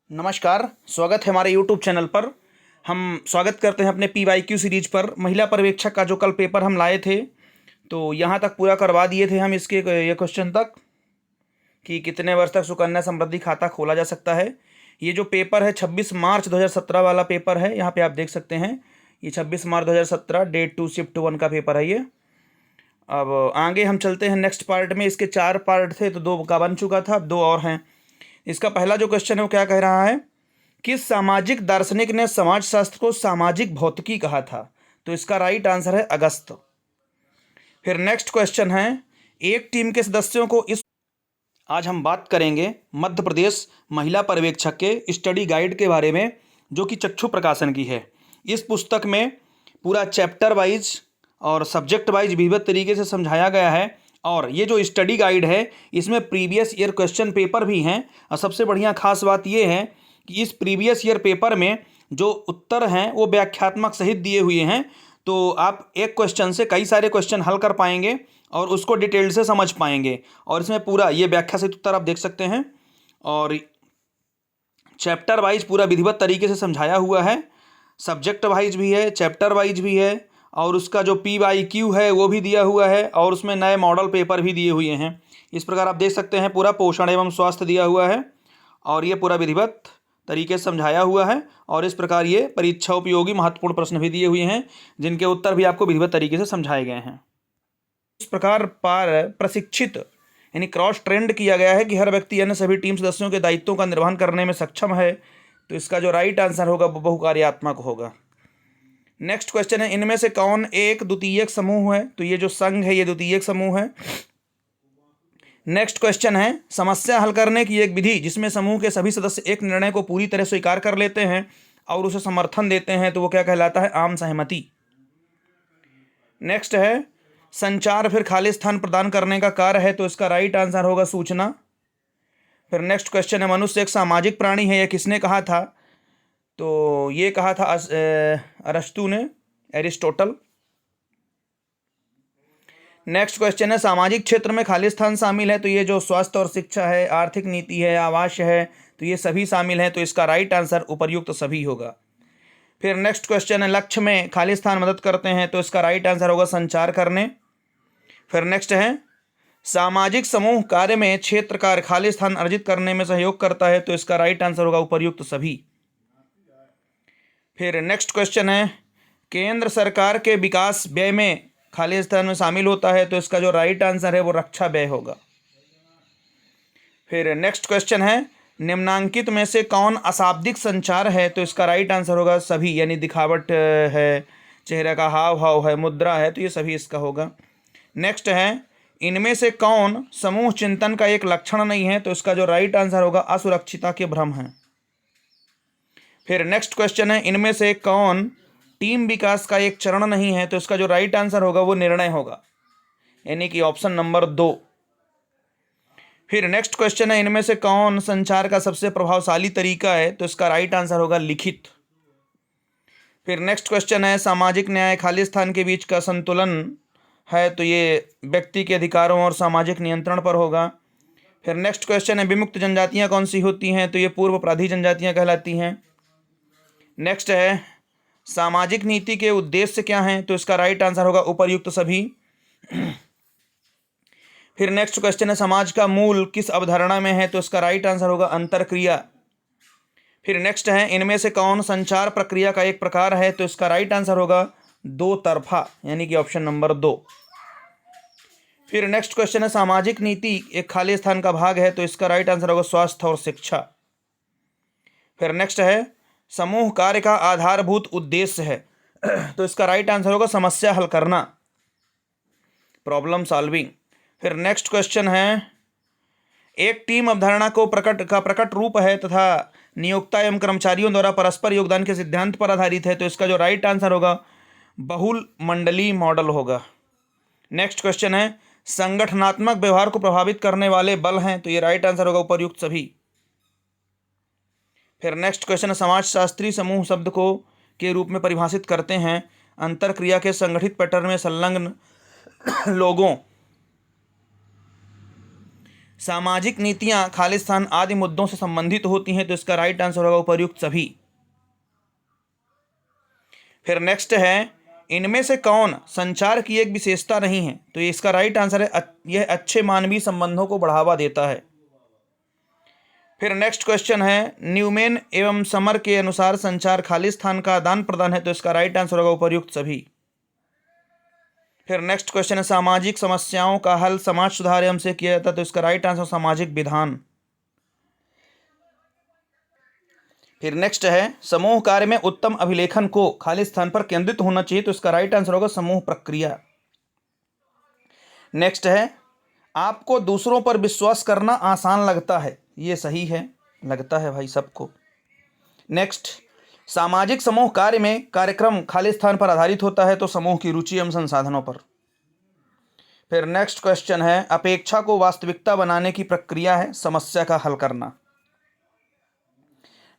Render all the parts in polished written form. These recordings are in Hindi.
नमस्कार, स्वागत है हमारे यूट्यूब चैनल पर। हम स्वागत करते हैं अपने PYQ सीरीज पर। महिला पर्यवेक्षक का जो कल पेपर हम लाए थे, तो यहाँ तक पूरा करवा दिए थे हम इसके ये क्वेश्चन तक कि कितने वर्ष तक सुकन्या समृद्धि खाता खोला जा सकता है। ये जो पेपर है 26 मार्च 2017 वाला पेपर है, यहाँ पे आप देख सकते हैं। ये 26 मार्च 2017 डेट 2 शिफ्ट 1 का पेपर है ये। अब आगे हम चलते हैं नेक्स्ट पार्ट में। इसके 4 पार्ट थे, तो 2 का बन चुका था, अब 2 और हैं। इसका पहला जो क्वेश्चन है वो क्या कह रहा है, किस सामाजिक दार्शनिक ने समाजशास्त्र को सामाजिक भौतिकी कहा था? तो इसका राइट आंसर है अगस्त। फिर नेक्स्ट क्वेश्चन है, एक टीम के सदस्यों को इस आज हम बात करेंगे मध्य प्रदेश महिला पर्यवेक्षक के स्टडी गाइड के बारे में, जो कि चक्षु प्रकाशन की है। इस पुस्तक में पूरा चैप्टर वाइज और सब्जेक्ट वाइज विविध तरीके से समझाया गया है। और ये जो स्टडी गाइड है, इसमें प्रीवियस ईयर क्वेश्चन पेपर भी हैं। और सबसे बढ़िया खास बात ये है कि इस प्रीवियस ईयर पेपर में जो उत्तर हैं वो व्याख्यात्मक सहित दिए हुए हैं। तो आप एक क्वेश्चन से कई सारे क्वेश्चन हल कर पाएंगे और उसको डिटेल से समझ पाएंगे। और इसमें पूरा ये व्याख्या सहित उत्तर आप देख सकते हैं। और चैप्टर वाइज पूरा विधिवत तरीके से समझाया हुआ है। सब्जेक्ट वाइज भी है, चैप्टर वाइज भी है, और उसका जो PYQ है वो भी दिया हुआ है, और उसमें नए मॉडल पेपर भी दिए हुए हैं। इस प्रकार आप देख सकते हैं पूरा पोषण एवं स्वास्थ्य दिया हुआ है, और ये पूरा विधिवत तरीके से समझाया हुआ है। और इस प्रकार ये परीक्षा उपयोगी महत्वपूर्ण प्रश्न भी दिए हुए हैं, जिनके उत्तर भी आपको विधिवत तरीके से समझाए गए हैं। इस प्रकार पर प्रशिक्षित यानी क्रॉस ट्रेंड किया गया है कि हर व्यक्ति अन्य सभी टीम सदस्यों के दायित्वों का निर्वहन करने में सक्षम है। तो इसका जो राइट आंसर होगा वो बहुकार्यात्मक होगा। नेक्स्ट क्वेश्चन है, इनमें से कौन एक द्वितीयक समूह है? तो ये जो संघ है ये द्वितीयक समूह है। नेक्स्ट क्वेश्चन है, समस्या हल करने की एक विधि जिसमें समूह के सभी सदस्य एक निर्णय को पूरी तरह स्वीकार कर लेते हैं और उसे समर्थन देते हैं, तो वो क्या कहलाता है? आम सहमति। नेक्स्ट है, संचार फिर खाली स्थान प्रदान करने का कार्य है, तो इसका राइट आंसर होगा सूचना। फिर नेक्स्ट क्वेश्चन है, मनुष्य एक सामाजिक प्राणी है, यह किसने कहा था? तो ये कहा था अरस्तु ने, एरिस्टोटल। नेक्स्ट क्वेश्चन है, सामाजिक क्षेत्र में खाली स्थान शामिल है, तो ये जो स्वास्थ्य और शिक्षा है, आर्थिक नीति है, आवास है, तो ये सभी शामिल हैं, तो इसका राइट आंसर उपर्युक्त सभी होगा। फिर नेक्स्ट क्वेश्चन है, लक्ष्य में खाली स्थान मदद करते हैं, तो इसका राइट आंसर होगा संचार करने। फिर नेक्स्ट है, सामाजिक समूह कार्य में क्षेत्र कार्य खाली स्थान अर्जित करने में सहयोग करता है, तो इसका राइट आंसर होगा उपर्युक्त सभी। फिर नेक्स्ट क्वेश्चन है, केंद्र सरकार के विकास व्यय में खाली स्थान में शामिल होता है, तो इसका जो राइट आंसर है वो रक्षा व्यय होगा। फिर नेक्स्ट क्वेश्चन है, निम्नांकित में से कौन अशाब्दिक संचार है? तो इसका राइट आंसर होगा सभी, यानी दिखावट है, चेहरे का हाव भाव है, मुद्रा है, तो ये सभी इसका होगा। नेक्स्ट है, इनमें से कौन समूह चिंतन का एक लक्षण नहीं है? तो इसका जो राइट आंसर होगा असुरक्षिता के भ्रम है। फिर नेक्स्ट क्वेश्चन है, इनमें से कौन टीम विकास का एक चरण नहीं है? तो इसका जो राइट आंसर होगा वो निर्णय होगा, यानी कि ऑप्शन नंबर 2। फिर नेक्स्ट क्वेश्चन है, इनमें से कौन संचार का सबसे प्रभावशाली तरीका है? तो इसका राइट आंसर होगा लिखित। फिर नेक्स्ट क्वेश्चन है, सामाजिक न्याय खाली स्थान के बीच का संतुलन है, तो ये व्यक्ति के अधिकारों और सामाजिक नियंत्रण पर होगा। फिर नेक्स्ट क्वेश्चन है, विमुक्त जनजातियां कौन सी होती हैं? तो ये पूर्व अपराधी जनजातियां कहलाती हैं। नेक्स्ट है, सामाजिक नीति के उद्देश्य क्या हैं? तो इसका राइट आंसर होगा उपर्युक्त सभी। फिर नेक्स्ट क्वेश्चन है, समाज का मूल किस अवधारणा में है? तो इसका राइट आंसर होगा अंतरक्रिया। फिर नेक्स्ट है, इनमें से कौन संचार प्रक्रिया का एक प्रकार है? तो इसका राइट आंसर होगा दो तरफा, यानी कि ऑप्शन नंबर 2। फिर नेक्स्ट क्वेश्चन है, सामाजिक नीति एक खाली स्थान का भाग है, तो इसका राइट आंसर होगा स्वास्थ्य और शिक्षा। फिर नेक्स्ट है, समूह कार्य का आधारभूत उद्देश्य है, तो इसका राइट आंसर होगा समस्या हल करना, प्रॉब्लम सॉल्विंग। फिर नेक्स्ट क्वेश्चन है, एक टीम अवधारणा को प्रकट रूप है तथा नियोक्ता एवं कर्मचारियों द्वारा परस्पर योगदान के सिद्धांत पर आधारित है, तो इसका जो राइट आंसर होगा बहुल मंडलीय मॉडल होगा। नेक्स्ट क्वेश्चन है, संगठनात्मक व्यवहार को प्रभावित करने वाले बल हैं, तो ये राइट आंसर होगा उपर्युक्त सभी। फिर नेक्स्ट क्वेश्चन है, समाजशास्त्री समूह शब्द को के रूप में परिभाषित करते हैं अंतरक्रिया के संगठित पैटर्न में संलग्न लोगों सामाजिक नीतियां खालिस्तान आदि मुद्दों से संबंधित होती हैं, तो इसका राइट आंसर होगा उपर्युक्त सभी। फिर नेक्स्ट है, इनमें से कौन संचार की एक विशेषता नहीं है, तो इसका राइट आंसर है यह अच्छे मानवीय संबंधों को बढ़ावा देता है। फिर नेक्स्ट क्वेश्चन है, न्यूमैन एवं समर के अनुसार संचार खालिस्तान का आदान प्रदान है, तो इसका राइट आंसर होगा उपर्युक्त सभी। फिर नेक्स्ट क्वेश्चन है, सामाजिक समस्याओं का हल समाज सुधार एवं से किया जाता है, तो इसका राइट आंसर सामाजिक विधान। फिर नेक्स्ट है, समूह कार्य में उत्तम अभिलेखन को खालिस्तान पर केंद्रित होना चाहिए, तो इसका राइट आंसर होगा समूह प्रक्रिया। नेक्स्ट है, आपको दूसरों पर विश्वास करना आसान लगता है, ये सही है, लगता है भाई सबको। नेक्स्ट, सामाजिक समूह कार्य में कार्यक्रम खालिस्तान पर आधारित होता है, तो समूह की रुचि एवं संसाधनों पर। फिर नेक्स्ट क्वेश्चन है, अपेक्षा को वास्तविकता बनाने की प्रक्रिया है समस्या का हल करना।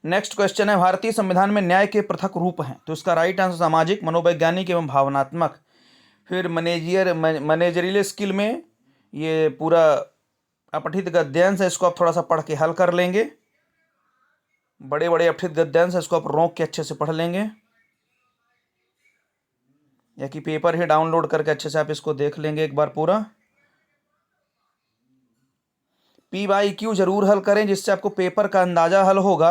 नेक्स्ट क्वेश्चन है, भारतीय संविधान में न्याय के पृथक रूप हैं, तो इसका राइट आंसर सामाजिक, मनोवैज्ञानिक एवं भावनात्मक। फिर मैनेजरियल स्किल में ये पूरा अपठित गद्यांश है, इसको आप थोड़ा सा पढ़ के हल कर लेंगे। बड़े बड़े अपठित गद्यांश है, इसको आप रोक के अच्छे से पढ़ लेंगे, या कि पेपर ही डाउनलोड करके अच्छे से आप इसको देख लेंगे एक बार पूरा। PYQ जरूर हल करें, जिससे आपको पेपर का अंदाजा हल होगा,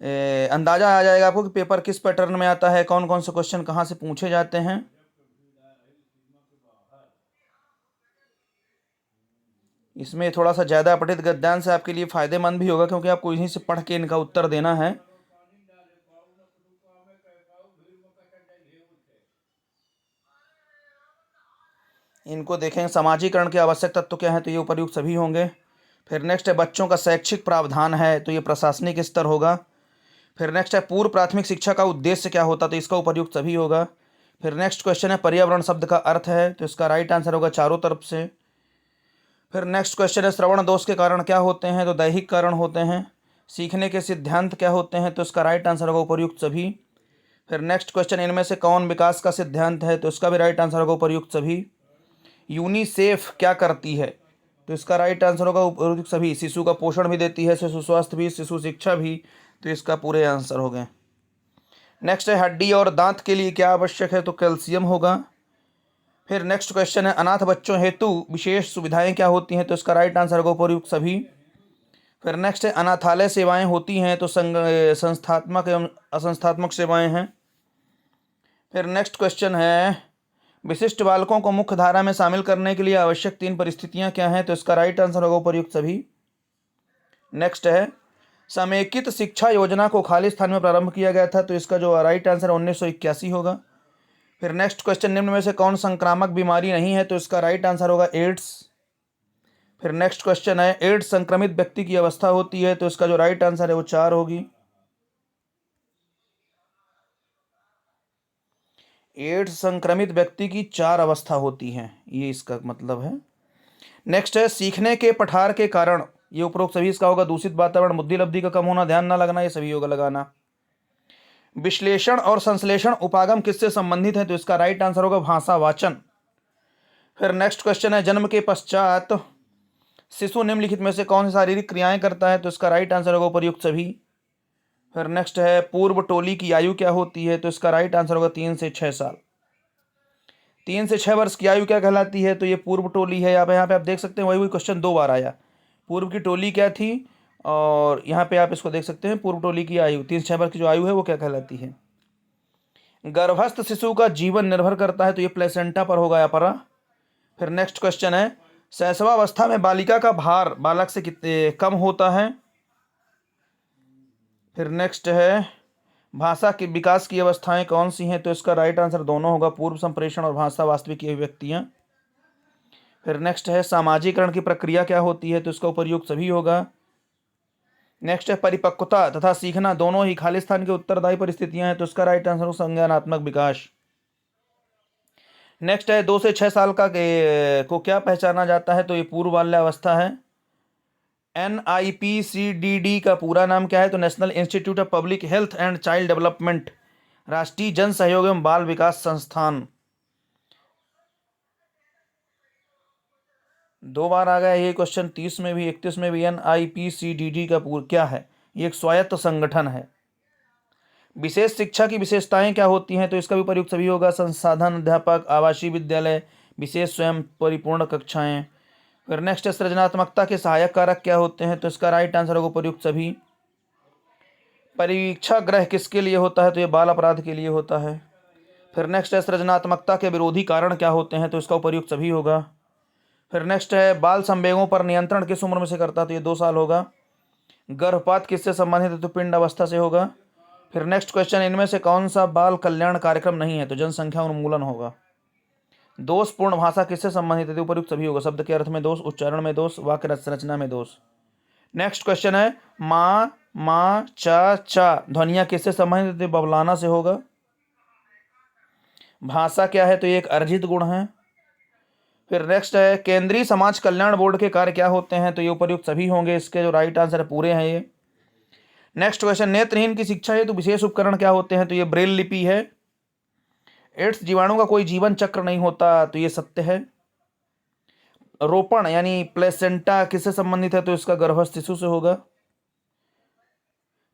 अंदाजा आ जाएगा आपको कि पेपर किस पैटर्न में आता है, कौन कौन से क्वेश्चन कहाँ से पूछे जाते हैं। इसमें थोड़ा सा ज़्यादा अपठित गद्यांश आपके लिए फ़ायदेमंद भी होगा, क्योंकि आपको यहीं से पढ़ के इनका उत्तर देना है। इनको देखें, समाजीकरण के आवश्यक तत्व क्या है, तो ये उपर्युक्त सभी होंगे। फिर नेक्स्ट है, बच्चों का शैक्षिक प्रावधान है, तो ये प्रशासनिक स्तर होगा। फिर नेक्स्ट है, पूर्व प्राथमिक शिक्षा का उद्देश्य क्या होता, तो इसका उपर्युक्त सभी होगा। फिर नेक्स्ट क्वेश्चन है, पर्यावरण शब्द का अर्थ है, तो इसका राइट आंसर होगा चारों तरफ से। फिर नेक्स्ट क्वेश्चन है, श्रवण दोष के कारण क्या होते हैं, तो दैहिक कारण होते हैं। सीखने के सिद्धांत क्या होते हैं, तो इसका राइट आंसर होगा उपर्युक्त सभी। फिर नेक्स्ट क्वेश्चन, इनमें से कौन विकास का सिद्धांत है, तो इसका भी राइट आंसर होगा उपर्युक्त सभी। यूनिसेफ क्या करती है, तो इसका राइट आंसर होगा उपर्युक्त सभी। शिशु का पोषण भी देती है, शिशु स्वास्थ्य भी, शिशु शिक्षा भी, तो इसका पूरे आंसर हो गए। नेक्स्ट है, हड्डी और दांत के लिए क्या आवश्यक है, तो कैल्शियम होगा। फिर नेक्स्ट क्वेश्चन है, अनाथ बच्चों हेतु विशेष सुविधाएं क्या होती हैं, तो इसका राइट आंसर होगा उपर्युक्त सभी। फिर नेक्स्ट है, अनाथालय सेवाएं होती हैं, तो संस्थात्मक एवं असंस्थात्मक सेवाएं हैं। फिर नेक्स्ट क्वेश्चन है, विशिष्ट बालकों को मुख्य धारा में शामिल करने के लिए आवश्यक 3 परिस्थितियां क्या हैं, तो इसका राइट आंसर होगा उपर्युक्त सभी। नेक्स्ट है, समेकित शिक्षा योजना को खालिस्तान में प्रारंभ किया गया था, तो इसका जो राइट आंसर 1981 होगा। फिर नेक्स्ट क्वेश्चन, निम्न में से कौन संक्रामक बीमारी नहीं है, तो इसका राइट आंसर होगा एड्स। फिर नेक्स्ट क्वेश्चन है, एड्स संक्रमित व्यक्ति की अवस्था होती है, तो इसका जो राइट आंसर है वो 4 होगी। एड्स संक्रमित व्यक्ति की 4 अवस्था होती हैं, ये इसका मतलब है। नेक्स्ट है, सीखने के पठार के कारण, ये उपरोक्त सभी इसका होगा। दूषित वातावरण, बुद्धि लब्धि का कम होना, ध्यान ना लगना, ये सभी होगा लगाना। विश्लेषण और संश्लेषण उपागम किससे संबंधित है, तो इसका राइट आंसर होगा भाषा वाचन। फिर नेक्स्ट क्वेश्चन है, जन्म के पश्चात शिशु निम्नलिखित में से कौन सी शारीरिक क्रियाएं करता है, तो इसका राइट आंसर होगा उपर्युक्त सभी। फिर नेक्स्ट है, पूर्व टोली की आयु क्या होती है, तो इसका राइट आंसर होगा 3 से 6 साल। 3 से 6 वर्ष की आयु क्या कहलाती है, तो ये पूर्व टोली है। यहाँ पे आप देख सकते हैं, वही क्वेश्चन 2 बार आया। पूर्व की टोली क्या थी, और यहाँ पे आप इसको देख सकते हैं, पूर्व टोली की आयु 3 से 6 वर्ष की जो आयु है वो क्या कहलाती है। गर्भस्थ शिशु का जीवन निर्भर करता है, तो ये प्लेसेंटा पर होगा अपरा। फिर नेक्स्ट क्वेश्चन है, शैशवावस्था में बालिका का भार बालक से कितने कम होता है। फिर नेक्स्ट है, भाषा के विकास की अवस्थाएं कौन सी हैं, तो इसका राइट आंसर दोनों होगा, पूर्व संप्रेषण और भाषा वास्तविक अभिव्यक्तियां। फिर नेक्स्ट है, सामाजिकरण की प्रक्रिया क्या होती है, तो इसका उपर्युक्त सभी होगा। नेक्स्ट है, परिपक्वता तथा सीखना दोनों ही खालिस्तान के उत्तरदायी परिस्थितियां हैं, तो इसका राइट आंसर संज्ञानात्मक विकास। नेक्स्ट है, 2 से 6 साल का को क्या पहचाना जाता है, तो ये पूर्व बाल्यावस्था है। NIPCDD का पूरा नाम क्या है, तो national institute of public health and child development, राष्ट्रीय जन सहयोग एवं बाल विकास संस्थान। 2 बार आ गया ये क्वेश्चन, 30 में भी 31 में भी। NIPCDD का पूर्ण क्या है? ये एक स्वायत्त संगठन है। विशेष शिक्षा की विशेषताएं क्या होती हैं? तो इसका भी प्रयुक्त सभी होगा। संसाधन, अध्यापक, आवासीय विद्यालय, विशेष स्वयं परिपूर्ण कक्षाएं। फिर नेक्स्ट है सृजनात्मकता के सहायक कारक क्या होते हैं? तो इसका राइट आंसर होगा प्रयुक्त सभी। परीक्षा गृह किसके लिए होता है? तो ये बाल अपराध के लिए होता है। फिर नेक्स्ट है सृजनात्मकता के विरोधी कारण क्या होते हैं? तो इसका प्रयुक्त सभी होगा। फिर नेक्स्ट है बाल संवेगों पर नियंत्रण किस उम्र में से करता है? तो ये 2 साल होगा। गर्भपात किससे संबंधित है? तो पिंड अवस्था से होगा। फिर नेक्स्ट क्वेश्चन, इनमें से कौन सा बाल कल्याण कार्यक्रम नहीं है? तो जनसंख्या उन्मूलन होगा। दोषपूर्ण भाषा किससे संबंधित है? तो उपयुक्त सभी होगा। शब्द के अर्थ में दोष, उच्चारण में दोष, वाक्य संरचना में दोष। नेक्स्ट क्वेश्चन है माँ, मा, चा ध्वनियाँ किससे संबंधित है? बबलाना से होगा। भाषा क्या है? तो ये एक अर्जित गुण है। फिर नेक्स्ट है केंद्रीय समाज कल्याण बोर्ड के कार्य क्या होते हैं? तो ये उपयुक्त सभी होंगे। इसके जो राइट आंसर है पूरे हैं ये। नेक्स्ट क्वेश्चन, नेत्रहीन की शिक्षा हेतु विशेष उपकरण क्या होते हैं? तो ये ब्रेल लिपि है। एड्स जीवाणु का कोई जीवन चक्र नहीं होता, तो ये सत्य है। रोपण यानी प्लेसेंटा किससे संबंधित है? तो इसका गर्भस्थ शिशु से होगा।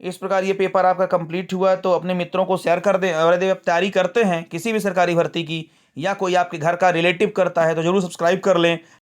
इस प्रकार ये पेपर आपका कंप्लीट हुआ। तो अपने मित्रों को शेयर कर दें, और यदि आप तैयारी करते हैं किसी भी सरकारी भर्ती की या कोई आपके घर का रिलेटिव करता है तो जरूर सब्सक्राइब कर लें।